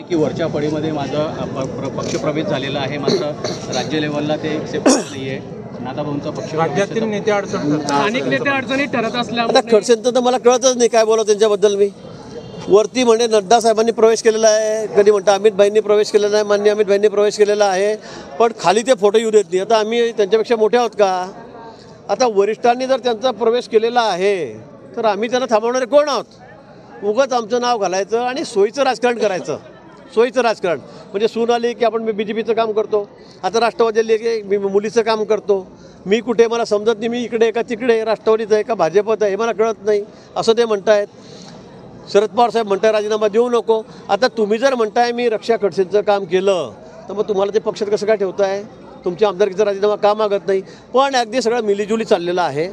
की वरच्या फळीमध्ये माझा पक्षप्रवेश झालेला आहे, मात्र राज्य लेवलला ते एक्सेप्ट नाही आहे. नाताभाऊंचा पक्ष राज्यातील नेते अडचण अनेक नेते अडचणीत ठरत असल्यामुळे आता खडसेंचं तर मला कळतच नाही काय बोलावं त्यांच्याबद्दल. मी वरती म्हणजे नड्डा साहेबांनी प्रवेश केलेला आहे, कधी म्हणता अमित भाईंनी प्रवेश केलेला आहे, माननीय अमित भाईंनी प्रवेश केलेला आहे, पण खाली ते फोटो येऊ देत नाही. आता आम्ही त्यांच्यापेक्षा मोठे आहोत का? आता वरिष्ठांनी जर त्यांचा प्रवेश केलेला आहे तर आम्ही त्यांना थांबवणारे कोण आहोत? उगाच आमचं नाव घालायचं आणि सोयीचं राजकारण करायचं. सोयीचं राजकारण म्हणजे सून आली की आपण BJPचं काम करतो, आता राष्ट्रवादी की मी मुलीचं काम करतो. मी कुठे मला समजत नाही, मी इकडे का तिकडे, राष्ट्रवादीचं आहे का भाजपचं आहे हे मला कळत नाही असं ते म्हणतायत. शरद पवार साहेब म्हणताय राजीनामा देऊ नको. आता तुम्ही जर म्हणताय मी रक्षा खडसेंचं काम केलं तर मग तुम्हाला ते पक्षात कसं काय ठेवताय? तुमच्या आमदारकीचा राजीनामा का मागत नाही? पण अगदी सगळं मिलीजुली चाललेलं आहे,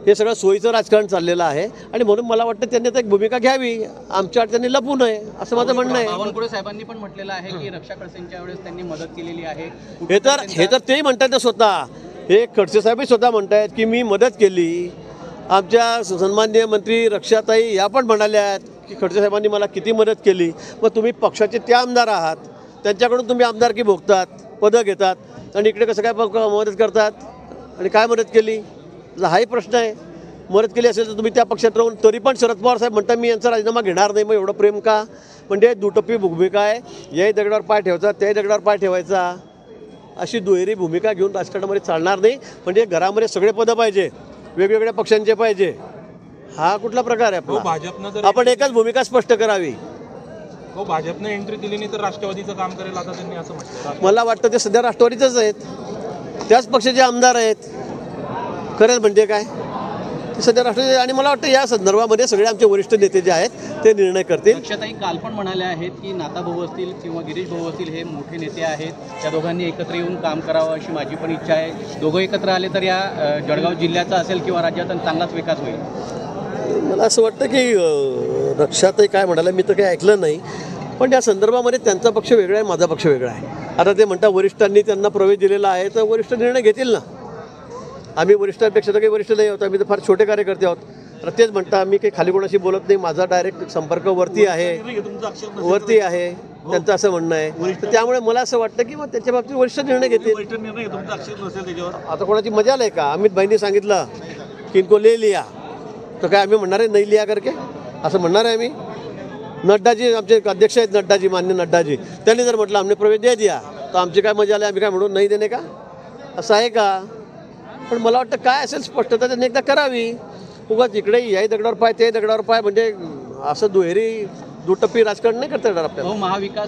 हे सगळं सोयीचं राजकारण चाललेलं आहे आणि म्हणून मला वाटतं त्यांनी आता एक भूमिका घ्यावी, आमच्या त्यांनी लपू नये असं माझं म्हणणं आहे. बावनकुळे साहेबांनी पण म्हटलेलं आहे की रक्षा खडसेंच्या वेळेस त्यांनी मदत केलेली आहे. हे तर तेही म्हणतात ना स्वतः. हे खडसे साहेबही स्वतः म्हणतायत की मी मदत केली. आमच्या सन्माननीय मंत्री रक्षाताई या पण म्हणाल्या आहेत की खडसे साहेबांनी मला किती मदत केली. मग तुम्ही पक्षाचे त्या आमदार आहात, त्यांच्याकडून तुम्ही आमदारकी भोगतात, पदं घेतात आणि इकडे कसं काय मदत करतात आणि काय मदत केली? हाही प्रश्न आहे. मदत केली असेल तर तुम्ही त्या पक्षात राहून तरी पण शरद पवार साहेब म्हणतात मी यांचा राजीनामा घेणार नाही. मग एवढं प्रेम का? म्हणजे दुटप्पी भूमिका आहे. याही दगडावर पाय ठेवायचा, त्याही दगडावर पाय ठेवायचा, अशी दुहेरी भूमिका घेऊन राजकारणामध्ये चालणार नाही. म्हणजे घरामध्ये सगळे पदं पाहिजे, वेगवेगळ्या पक्षांचे पाहिजे, हा कुठला प्रकार आहे आपला? आपण एकच भूमिका स्पष्ट करावी. भाजपनं एंट्री दिली नाही तर राष्ट्रवादीचं काम करेल आता त्यांनी असं म्हटलं. मला वाटतं ते सध्या राष्ट्रवादीचंच आहेत, त्याच पक्षाचे आमदार आहेत. करेल म्हणजे काय? ते सध्या राष्ट्रवादी आणि मला वाटतं या संदर्भामध्ये सगळे आमचे वरिष्ठ नेते जे आहेत ते निर्णय करतील. रक्षाताई काल पण म्हणाल्या आहेत की नाताभाऊ असतील किंवा गिरीश भाऊ असतील हे मोठे नेते आहेत, त्या दोघांनी एकत्र येऊन काम करावं अशी माझी पण इच्छा आहे. दोघं एकत्र आले तर या जळगाव जिल्ह्याचा असेल किंवा राज्याचा चांगलाच विकास होईल. मला असं वाटतं की रक्षाताई काय म्हणाल्या मी तर काही ऐकलं नाही, पण या संदर्भामध्ये त्यांचा पक्ष वेगळा आहे, माझा पक्ष वेगळा आहे. आता ते म्हणतात वरिष्ठांनी त्यांना प्रवेश दिलेला आहे तर वरिष्ठ निर्णय घेतील ना. आम्ही वरिष्ठांपेक्षा तर काही वरिष्ठ नाही आहोत, आम्ही तर फार छोटे कार्यकर्ते आहोत. तर तेच म्हणता मी काही खाली कोणाशी बोलत नाही, माझा डायरेक्ट संपर्क वरती आहे, त्यांचं असं म्हणणं आहे. तर त्यामुळे मला असं वाटतं की मग त्याच्या बाबतीत वरिष्ठ निर्णय घेतील. आता कोणाची मजाल आहे का? अमित भाईंनी सांगितलं की इनको ले लिया तर काय आम्ही म्हणणार आहे नाही लिया करके असं म्हणणार आहे आम्ही? नड्डाजी आमचे अध्यक्ष आहेत, नड्डाजी, मान्य नड्डाजी, त्यांनी जर म्हटलं आम्ही प्रवेश दे दिया तर आमची काय मजा आली? आम्ही काय म्हणून नाही देणे का? असं आहे का? पण मला वाटतं काय असेल स्पष्टता त्यांनी एकदा करावी. उगाच इकडे याही दगडावर पाय ते दगडावर पाय म्हणजे असं दुहेरी दुटप्पी राजकारण नाही करता येणार आपल्याला. महाविकास